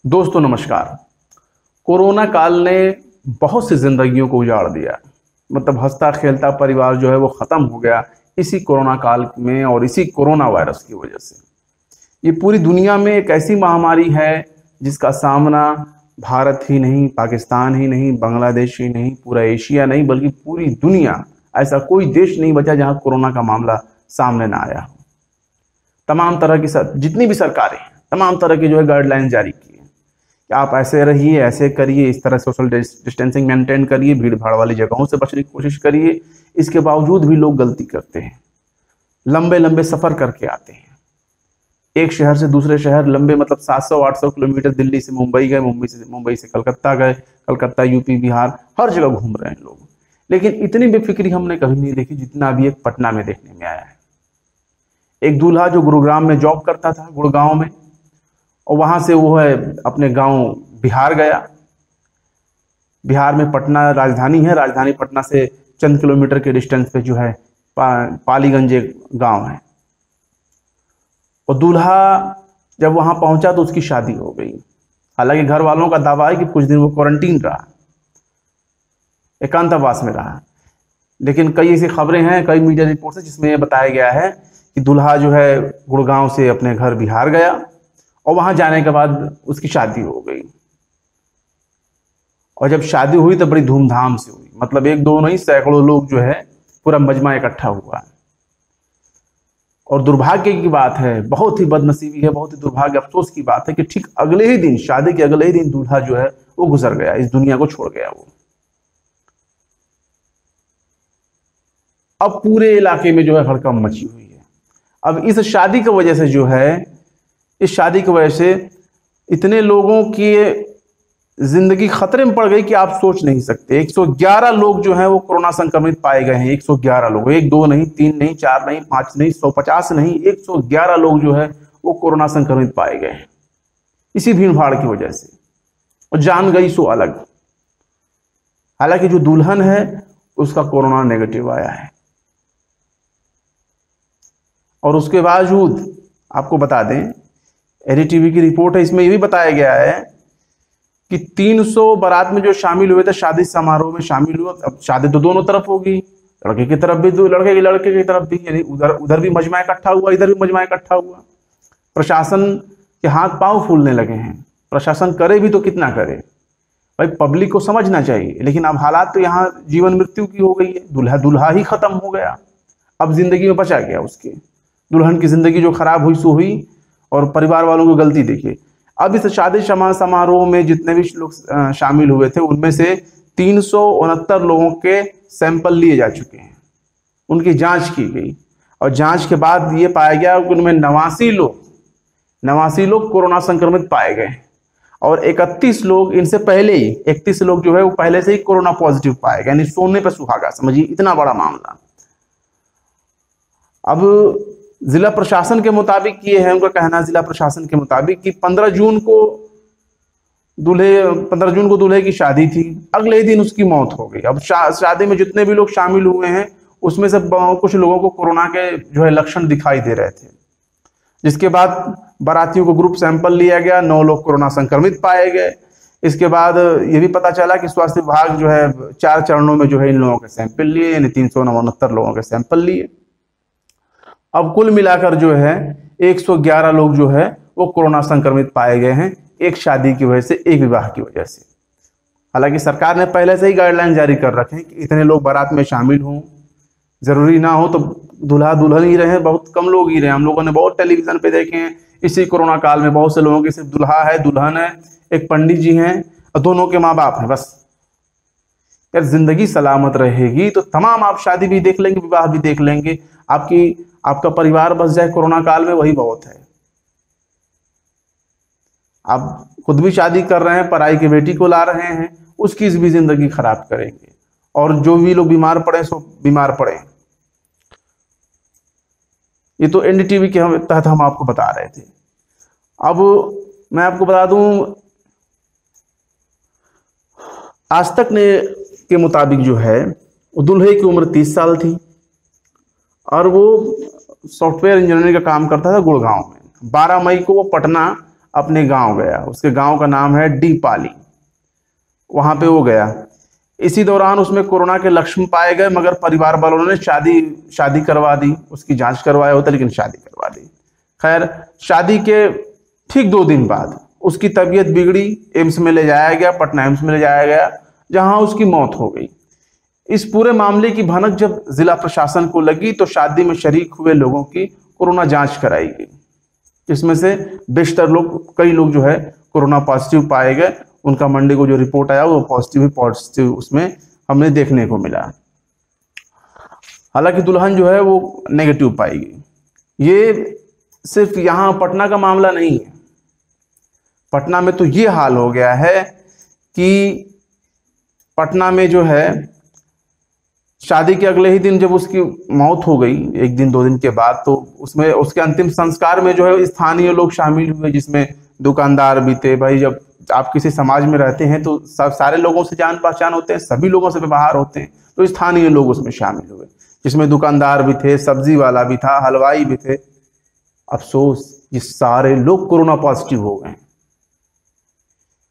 दोस्तों नमस्कार। कोरोना काल ने बहुत सी जिंदगियों को उजाड़ दिया। मतलब हंसता खेलता परिवार जो है वो खत्म हो गया इसी कोरोना काल में और इसी कोरोना वायरस की वजह से। ये पूरी दुनिया में एक ऐसी महामारी है जिसका सामना भारत ही नहीं, पाकिस्तान ही नहीं, बांग्लादेश ही नहीं, पूरा एशिया नहीं बल्कि पूरी दुनिया, ऐसा कोई देश नहीं बचा जहां कोरोना का मामला सामने ना आया हो। तमाम तरह की जितनी भी सरकारें तमाम तरह की जो है गाइडलाइन जारी की है कि आप ऐसे रहिए, ऐसे करिए, इस तरह सोशल डिस्टेंसिंग मेंटेन करिए, भीड़ भाड़ वाली जगहों से बचने की कोशिश करिए। इसके बावजूद भी लोग गलती करते हैं, लंबे लंबे सफर करके आते हैं। एक शहर से दूसरे शहर लंबे, मतलब 700-800 किलोमीटर। दिल्ली से मुंबई गए, मुंबई से कलकत्ता गए, कलकत्ता यूपी बिहार, हर जगह घूम रहे हैं लोग। लेकिन इतनी बेफिक्री हमने कभी नहीं देखी जितना अभी एक पटना में देखने में आया है। एक दूल्हा जो गुरुग्राम में जॉब करता था, गुड़गांव में, और वहां से वो है अपने गांव बिहार गया। बिहार में पटना राजधानी है, राजधानी पटना से चंद किलोमीटर के डिस्टेंस पे जो है पालीगंज एक गांव है। और दूल्हा जब वहां पहुंचा तो उसकी शादी हो गई। हालांकि घर वालों का दावा है कि कुछ दिन वो क्वारंटीन रहा, एकांतवास में रहा। लेकिन कई ऐसी खबरें हैं, कई मीडिया रिपोर्ट है जिसमें यह बताया गया है कि दूल्हा जो है गुड़गांव से अपने घर बिहार गया और वहां जाने के बाद उसकी शादी हो गई। और जब शादी हुई तो बड़ी धूमधाम से हुई। मतलब एक दो नहीं, सैकड़ों लोग जो है, पूरा मजमा इकट्ठा हुआ। और दुर्भाग्य की बात है, बहुत ही बदनसीबी है, बहुत ही दुर्भाग्य, अफसोस की बात है कि ठीक अगले ही दिन, शादी के अगले ही दिन दूल्हा जो है वो गुजर गया, इस दुनिया को छोड़ गया वो। अब पूरे इलाके में जो है हड़कंप मची हुई है। अब इस शादी की वजह से जो है, इस शादी की वजह से इतने लोगों की जिंदगी खतरे में पड़ गई कि आप सोच नहीं सकते। 111 लोग जो हैं वो कोरोना संक्रमित पाए गए हैं। 111 लोग, एक दो नहीं, तीन नहीं, चार नहीं, पांच नहीं, 150 नहीं, 111 लोग जो है वो कोरोना संक्रमित पाए गए हैं इसी भीड़ भाड़ की वजह से। और जान गई सो अलग। हालांकि जो दुल्हन है उसका कोरोना नेगेटिव आया है। और उसके बावजूद आपको बता दें, एनडीटीवी की रिपोर्ट है, इसमें यह भी बताया गया है कि 300 बारात में जो शामिल हुए थे, शादी समारोह में शामिल हुए। अब शादी तो दोनों तरफ होगी, लड़के की तरफ भी, लड़के की तरफ भी, यानी उधर भी मजमा इकट्ठा हुआ, इधर भी मजमा इकट्ठा हुआ। प्रशासन के हाथ पांव फूलने लगे हैं। प्रशासन करे भी तो कितना करे भाई, पब्लिक को समझना चाहिए। लेकिन अब हालात तो यहाँ जीवन मृत्यु की हो गई है। दूल्हा ही खत्म हो गया, अब जिंदगी में बचा गया उसके। दुल्हन की जिंदगी जो खराब हुई सो हुई, और परिवार वालों की गलती देखिए। अब इस शादी समारोह में जितने भी लोग शामिल हुए थे उनमें से 369 लोगों के सैंपल लिए जा चुके हैं, उनकी जांच की गई। और जांच के बाद ये पाया गया कि उनमें 89 लोग कोरोना संक्रमित पाए गए। और 31 लोग इनसे पहले ही, 31 लोग जो है वो पहले से ही कोरोना पॉजिटिव पाए गए, यानी सोने पर सुहागा, समझिए इतना बड़ा मामला। अब जिला प्रशासन के मुताबिक ये है, उनका कहना जिला प्रशासन के मुताबिक कि 15 जून को दूल्हे की शादी थी, अगले ही दिन उसकी मौत हो गई। अब शादी में जितने भी लोग शामिल हुए हैं उसमें से कुछ लोगों को कोरोना के जो है लक्षण दिखाई दे रहे थे, जिसके बाद बारातियों को ग्रुप सैंपल लिया गया। 9 लोग कोरोना संक्रमित पाए गए। इसके बाद ये भी पता चला कि स्वास्थ्य विभाग जो है 4 चरणों में जो है इन लोगों के सैंपल लिए, यानी 369 लोगों के सैंपल लिए। अब कुल मिलाकर जो है 111 लोग जो है वो कोरोना संक्रमित पाए गए हैं, एक शादी की वजह से, एक विवाह की वजह से। हालांकि सरकार ने पहले से ही गाइडलाइन जारी कर रखे हैं कि इतने लोग बारात में शामिल हों, जरूरी ना हो तो दूल्हा दुल्हन ही रहे, बहुत कम लोग ही रहे। हम लोगों ने बहुत टेलीविजन पे देखे हैं इसी कोरोना काल में, बहुत से लोगों के सिर्फ दूल्हा है, दुल्हन है, एक पंडित जी हैं और दोनों के माँ बाप हैं, बस। यार जिंदगी सलामत रहेगी तो तमाम आप शादी भी देख लेंगे, विवाह भी देख लेंगे। आपका परिवार बच जाए कोरोना काल में, वही बहुत है। आप खुद भी शादी कर रहे हैं, पराई की बेटी को ला रहे हैं, उसकी भी जिंदगी खराब करेंगे। और जो भी लोग बीमार पड़े सो बीमार पड़े। ये तो एनडीटीवी के तहत हम आपको बता रहे थे। अब मैं आपको बता दूं, आज तक के मुताबिक जो है दूल्हे की उम्र 30 साल थी और वो सॉफ्टवेयर इंजीनियरिंग का काम करता था गुड़गांव में। 12 मई को वो पटना अपने गांव गया। उसके गांव का नाम है डीपाली। वहां पे वो गया। इसी दौरान उसमें कोरोना के लक्षण पाए गए, मगर परिवार वालों ने शादी करवा दी। उसकी जांच करवाया होता लेकिन शादी करवा दी। खैर, शादी के ठीक 2 दिन बाद उसकी तबीयत बिगड़ी। एम्स में ले जाया गया, पटना एम्स में ले जाया गया, जहां उसकी मौत हो गई। इस पूरे मामले की भनक जब जिला प्रशासन को लगी तो शादी में शरीक हुए लोगों की कोरोना जांच कराई गई। इसमें से बेशतर लोग, कई लोग जो है कोरोना पॉजिटिव पाए गए। उनका मंडे को जो रिपोर्ट आया वो पॉजिटिव उसमें हमने देखने को मिला। हालांकि दुल्हन जो है वो नेगेटिव पाई गई। ये सिर्फ यहाँ पटना का मामला नहीं है। पटना में तो ये हाल हो गया है कि पटना में जो है शादी के अगले ही दिन जब उसकी मौत हो गई, 1 दिन 2 दिन के बाद, तो उसमें उसके अंतिम संस्कार में जो है स्थानीय लोग शामिल हुए, जिसमें दुकानदार भी थे। भाई, जब आप किसी समाज में रहते हैं तो सब सारे लोगों से जान पहचान होते हैं, सभी लोगों से व्यवहार होते हैं। तो स्थानीय लोग उसमें शामिल हुए, जिसमें दुकानदार भी थे, सब्जी वाला भी था, हलवाई भी थे। अफसोस, ये सारे लोग कोरोना पॉजिटिव हो गए।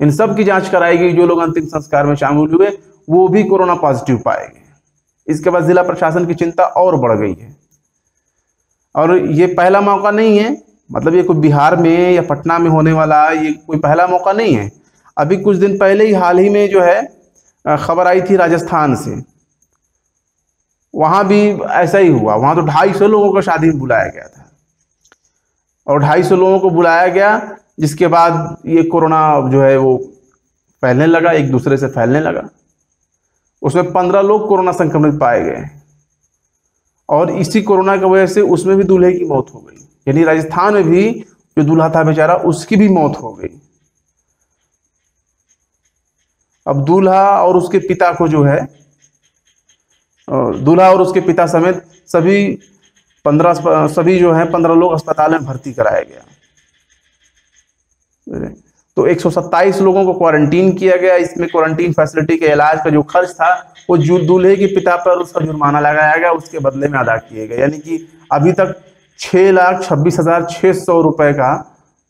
इन सब की जांच कराई गई। जो लोग अंतिम संस्कार में शामिल हुए वो भी कोरोना पॉजिटिव पाए गए। इसके बाद जिला प्रशासन की चिंता और बढ़ गई है। और ये पहला मौका नहीं है, मतलब ये कोई बिहार में या पटना में होने वाला ये कोई पहला मौका नहीं है। अभी कुछ दिन पहले ही हाल ही में जो है खबर आई थी राजस्थान से। वहां भी ऐसा ही हुआ। वहां तो 250 लोगों को शादी में बुलाया गया था, और 250 लोगों को बुलाया गया, जिसके बाद ये कोरोना जो है वो फैलने लगा, एक दूसरे से फैलने लगा। उसमें 15 लोग कोरोना संक्रमित पाए गए, और इसी कोरोना की वजह से उसमें भी दूल्हे की मौत हो गई। यानी राजस्थान में भी जो दूल्हा था बेचारा, उसकी भी मौत हो गई। अब दूल्हा और उसके पिता को जो है, दूल्हा और उसके पिता समेत सभी जो है 15 लोग अस्पताल में भर्ती कराया गया। तो 127 लोगों को क्वारंटीन किया गया। इसमें क्वारंटीन फैसिलिटी के इलाज का जो खर्च था वो दूल्हे के पिता पर उसका जुर्माना लगाया गया, उसके बदले में अदा किए गए। यानी कि अभी तक 6,26,600 रुपए का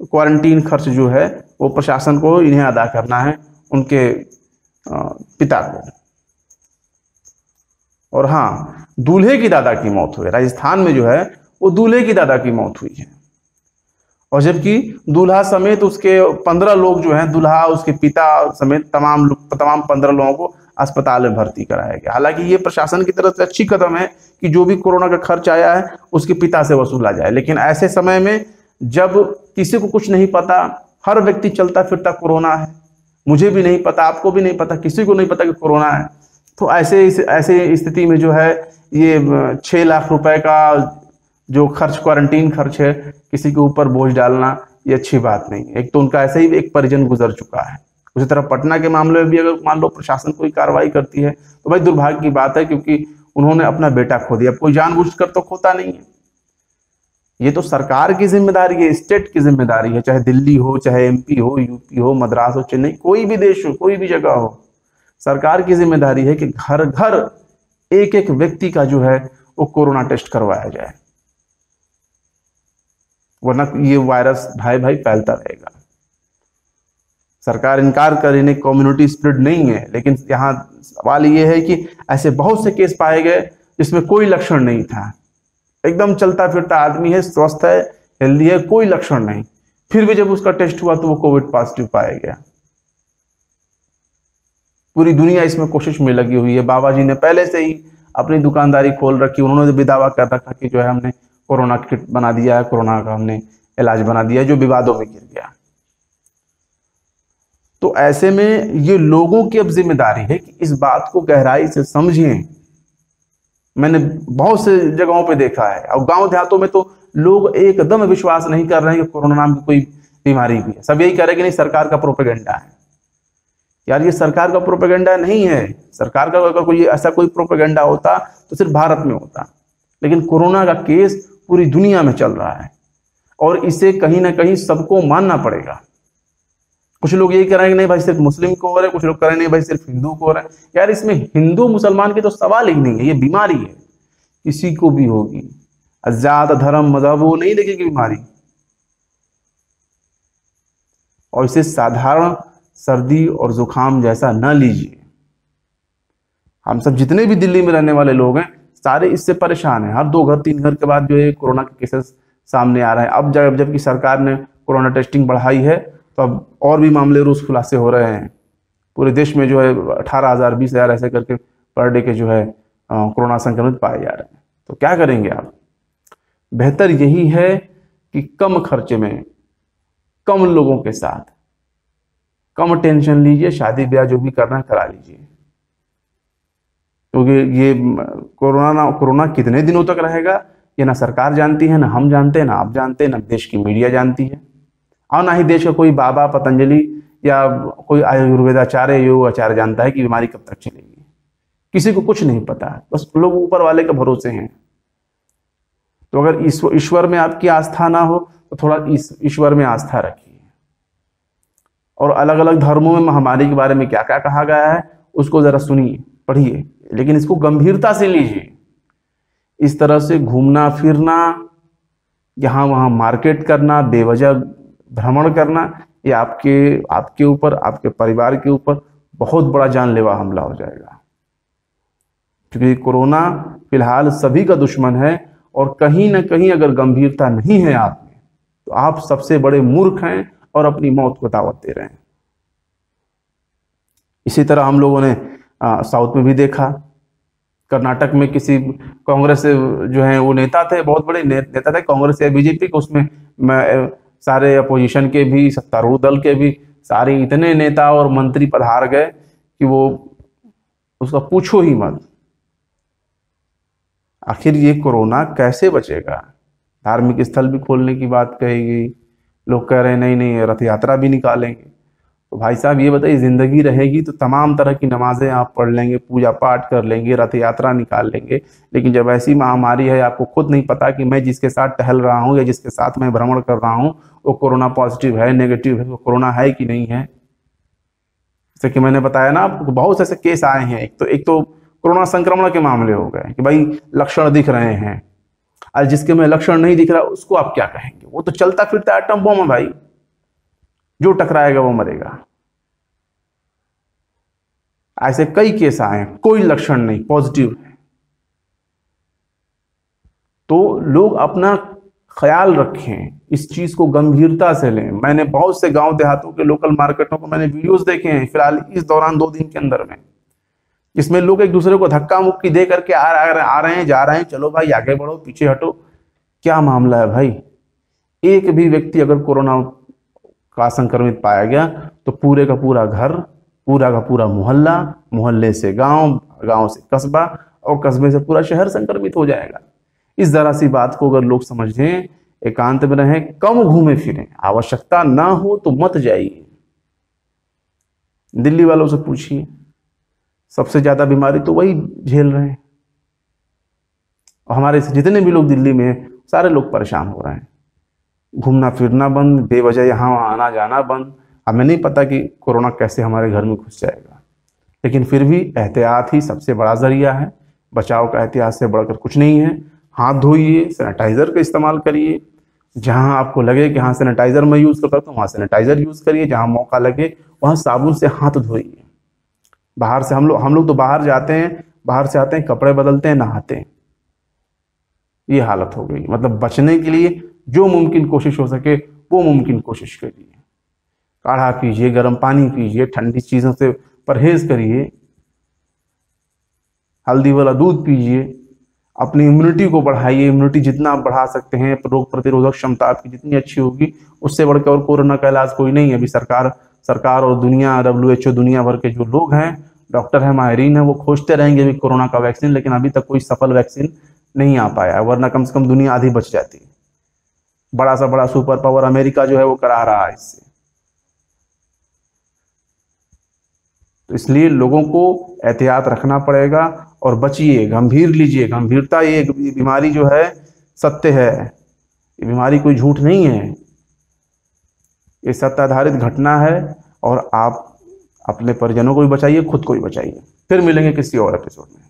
क्वारंटीन खर्च जो है वो प्रशासन को इन्हें अदा करना है, उनके पिता को। और हाँ, दूल्हे की दादा की मौत हुई। राजस्थान में जो है वो दूल्हे की दादा की मौत हुई है, और जबकि दूल्हा समेत उसके 15 लोग जो हैं, दूल्हा उसके पिता समेत तमाम 15 लोगों को अस्पताल में भर्ती कराया गया। हालांकि ये प्रशासन की तरफ से अच्छी कदम है कि जो भी कोरोना का खर्च आया है उसके पिता से वसूला जाए। लेकिन ऐसे समय में जब किसी को कुछ नहीं पता, हर व्यक्ति चलता फिरता कोरोना है, मुझे भी नहीं पता, आपको भी नहीं पता, किसी को नहीं पता कि कोरोना है, तो ऐसे स्थिति में जो है ये 6 लाख रुपए का जो खर्च, क्वारंटीन खर्च है, किसी के ऊपर बोझ डालना ये अच्छी बात नहीं है। एक तो उनका ऐसे ही एक परिजन गुजर चुका है। उसी तरह पटना के मामले में भी अगर मान लो प्रशासन कोई कार्रवाई करती है तो भाई दुर्भाग्य की बात है, क्योंकि उन्होंने अपना बेटा खो दिया। कोई जानबूझकर तो खोता नहीं है। ये तो सरकार की जिम्मेदारी है, स्टेट की जिम्मेदारी है, चाहे दिल्ली हो, चाहे एमपी हो, यूपी हो, मद्रास हो, चेन्नई, कोई भी देश हो, कोई भी जगह हो, सरकार की जिम्मेदारी है कि घर घर एक एक व्यक्ति का जो है वो कोरोना टेस्ट करवाया जाए, वरना ये वायरस भाई फैलता रहेगा। सरकार इनकार करे, कम्युनिटी स्प्रेड नहीं है, लेकिन यहाँ सवाल ये है कि ऐसे बहुत से केस पाए गए जिसमें कोई लक्षण नहीं था, एकदम चलता फिरता आदमी है, स्वस्थ है, हेल्दी है, कोई लक्षण नहीं, फिर भी जब उसका टेस्ट हुआ तो वो कोविड पॉजिटिव पाया गया। पूरी दुनिया इसमें कोशिश में लगी हुई है। बाबा जी ने पहले से ही अपनी दुकानदारी खोल रखी, उन्होंने भी दावा कर रखा कि जो है हमने कोरोना किट बना दिया है, कोरोना का हमने इलाज बना दिया है, जो विवादों में गिर गया। तो ऐसे में ये लोगों की अब जिम्मेदारी है कि इस बात को गहराई से समझें। मैंने बहुत से जगहों पे देखा है, और गांव देहातों में तो लोग एकदम विश्वास नहीं कर रहे हैं कि कोरोना नाम की कोई बीमारी भी है। सब यही कह रहे हैं कि नहीं, सरकार का प्रोपेगेंडा है। यार, ये सरकार का प्रोपेगेंडा नहीं है। सरकार का अगर कोई ऐसा कोई प्रोपेगेंडा होता तो सिर्फ भारत में होता, लेकिन कोरोना का केस पूरी दुनिया में चल रहा है, और इसे कहीं ना कहीं सबको मानना पड़ेगा। कुछ लोग यही कह रहे हैं कि नहीं भाई सिर्फ मुस्लिम को हो रहा है, कुछ लोग कह रहे हैं नहीं भाई सिर्फ हिंदू को हो रहा है। यार, इसमें हिंदू मुसलमान की तो सवाल ही नहीं है, ये बीमारी है, किसी को भी होगी। जात धर्म मजहब वो नहीं देखेगी बीमारी। और इसे साधारण सर्दी और जुकाम जैसा न लीजिए। हम सब जितने भी दिल्ली में रहने वाले लोग हैं सारे इससे परेशान हैं। हर 2 घर 3 घर के बाद जो है कोरोना के केसेस सामने आ रहे हैं। अब जबकि सरकार ने कोरोना टेस्टिंग बढ़ाई है तो अब और भी मामले रोज खुलासे हो रहे हैं। पूरे देश में जो है 18,000 20,000 ऐसे करके पर डे के जो है कोरोना संक्रमित पाए जा रहे हैं। तो क्या करेंगे आप? बेहतर यही है कि कम खर्चे में कम लोगों के साथ कम टेंशन लीजिए, शादी ब्याह जो भी करना है करा लीजिए। क्योंकि ये कोरोना कितने दिनों तक रहेगा ये ना सरकार जानती है, ना हम जानते हैं, ना आप जानते हैं, ना देश की मीडिया जानती है, और ना ही देश का कोई बाबा पतंजलि या कोई आयुर्वेदाचार्य योगाचार्य जानता है कि बीमारी कब तक चलेगी। किसी को कुछ नहीं पता, बस लोग ऊपर वाले के भरोसे हैं। तो अगर ईश्वर में आपकी आस्था ना हो तो थोड़ा ईश्वर में आस्था रखिए। और अलग अलग धर्मों में महामारी के बारे में क्या क्या कहा गया है उसको जरा सुनिए, पढ़िए, लेकिन इसको गंभीरता से लीजिए। इस तरह से घूमना फिरना, यहाँ वहाँ मार्केट करना, बेवजह भ्रमण करना, ये आपके ऊपर, आपके परिवार के ऊपर बहुत बड़ा जानलेवा हमला हो जाएगा। क्योंकि कोरोना फिलहाल सभी का दुश्मन है और कहीं ना कहीं अगर गंभीरता नहीं है आप में तो आप सबसे बड़े मूर्ख हैं और अपनी मौत को दावत दे रहे हैं। इसी तरह हम लोगों ने साउथ में भी देखा। कर्नाटक में किसी कांग्रेस जो है वो नेता थे, बहुत बड़े नेता थे कांग्रेस या बीजेपी के, उसमें सारे अपोजिशन के भी सत्तारूढ़ दल के भी सारे इतने नेता और मंत्री पधार गए कि वो उसका पूछो ही मत। आखिर ये कोरोना कैसे बचेगा? धार्मिक स्थल भी खोलने की बात कही गई, लोग कह रहे हैं नहीं नहीं रथ यात्रा भी निकालेंगे। तो भाई साहब ये बताइए, जिंदगी रहेगी तो तमाम तरह की नमाजें आप पढ़ लेंगे, पूजा पाठ कर लेंगे, रथ यात्रा निकाल लेंगे, लेकिन जब ऐसी महामारी है आपको खुद नहीं पता कि मैं जिसके साथ टहल रहा हूँ या जिसके साथ मैं भ्रमण कर रहा हूँ वो कोरोना पॉजिटिव है, नेगेटिव है, वो कोरोना है कि नहीं है। जैसे कि मैंने बताया ना आपको, बहुत ऐसे केस आए हैं। एक तो कोरोना संक्रमण के मामले हो गए कि भाई लक्षण दिख रहे हैं, और जिसके में लक्षण नहीं दिख रहा उसको आप क्या कहेंगे? वो तो चलता फिरता एटम बम है भाई, जो टकराएगा वो मरेगा। ऐसे कई केस आए हैं, कोई लक्षण नहीं, पॉजिटिव है। तो लोग अपना ख्याल रखें, इस चीज को गंभीरता से लें। मैंने बहुत से गांव देहातों के लोकल मार्केटों को मैंने वीडियोस देखे हैं फिलहाल इस दौरान 2 दिन के अंदर में, जिसमें लोग एक दूसरे को धक्का मुक्की दे करके आ रहे हैं, जा रहे हैं, चलो भाई आगे बढ़ो, पीछे हटो। क्या मामला है भाई? एक भी व्यक्ति अगर कोरोना का संक्रमित पाया गया तो पूरे का पूरा घर, पूरा का पूरा मोहल्ला, मोहल्ले से गांव, गांव से कस्बा और कस्बे से पूरा शहर संक्रमित हो जाएगा। इस जरा सी बात को अगर लोग समझें, एकांत में रहें, कम घूमे फिरें, आवश्यकता ना हो तो मत जाइए। दिल्ली वालों से पूछिए, सबसे ज्यादा बीमारी तो वही झेल रहे हैं। और हमारे जितने भी लोग दिल्ली में सारे लोग परेशान हो रहे हैं। घूमना फिरना बंद, बेवजह यहाँ आना जाना बंद। हमें नहीं पता कि कोरोना कैसे हमारे घर में घुस जाएगा, लेकिन फिर भी एहतियात ही सबसे बड़ा जरिया है। बचाव का एहतियात से बढ़कर कुछ नहीं है। हाथ धोइए, सैनिटाइजर का इस्तेमाल करिए। जहां आपको लगे कि हाँ सैनिटाइजर मैं यूज करता हूँ वहां सैनिटाइजर यूज करिए, जहां मौका लगे वहां साबुन से हाथ धोइए। बाहर से हम लोग तो बाहर जाते हैं, बाहर से आते हैं, कपड़े बदलते हैं, नहाते हैं। ये हालत हो गई। मतलब बचने के लिए जो मुमकिन कोशिश हो सके वो मुमकिन कोशिश करिए। काढ़ा पीजिए, गर्म पानी पीजिए, ठंडी चीजों से परहेज करिए, हल्दी वाला दूध पीजिए, अपनी इम्यूनिटी को बढ़ाइए। इम्यूनिटी जितना आप बढ़ा सकते हैं, रोग प्रतिरोधक क्षमता आपकी जितनी अच्छी होगी, उससे बढ़कर और कोरोना का इलाज कोई नहीं है। अभी सरकार और दुनिया, WHO, दुनिया भर के जो लोग हैं, डॉक्टर हैं, माहिरीन हैं, वो खोजते रहेंगे अभी कोरोना का वैक्सीन, लेकिन अभी तक कोई सफल वैक्सीन नहीं आ पाया, वरना कम से कम दुनिया आधी बच जाती। बड़ा सा बड़ा सुपर पावर अमेरिका जो है वो करा रहा है इससे। तो इसलिए लोगों को एहतियात रखना पड़ेगा और बचिए, गंभीर लीजिए। गंभीरता, ये बीमारी जो है सत्य है, ये बीमारी कोई झूठ नहीं है, ये सत्य आधारित घटना है। और आप अपने परिजनों को भी बचाइए, खुद को भी बचाइए। फिर मिलेंगे किसी और एपिसोड में।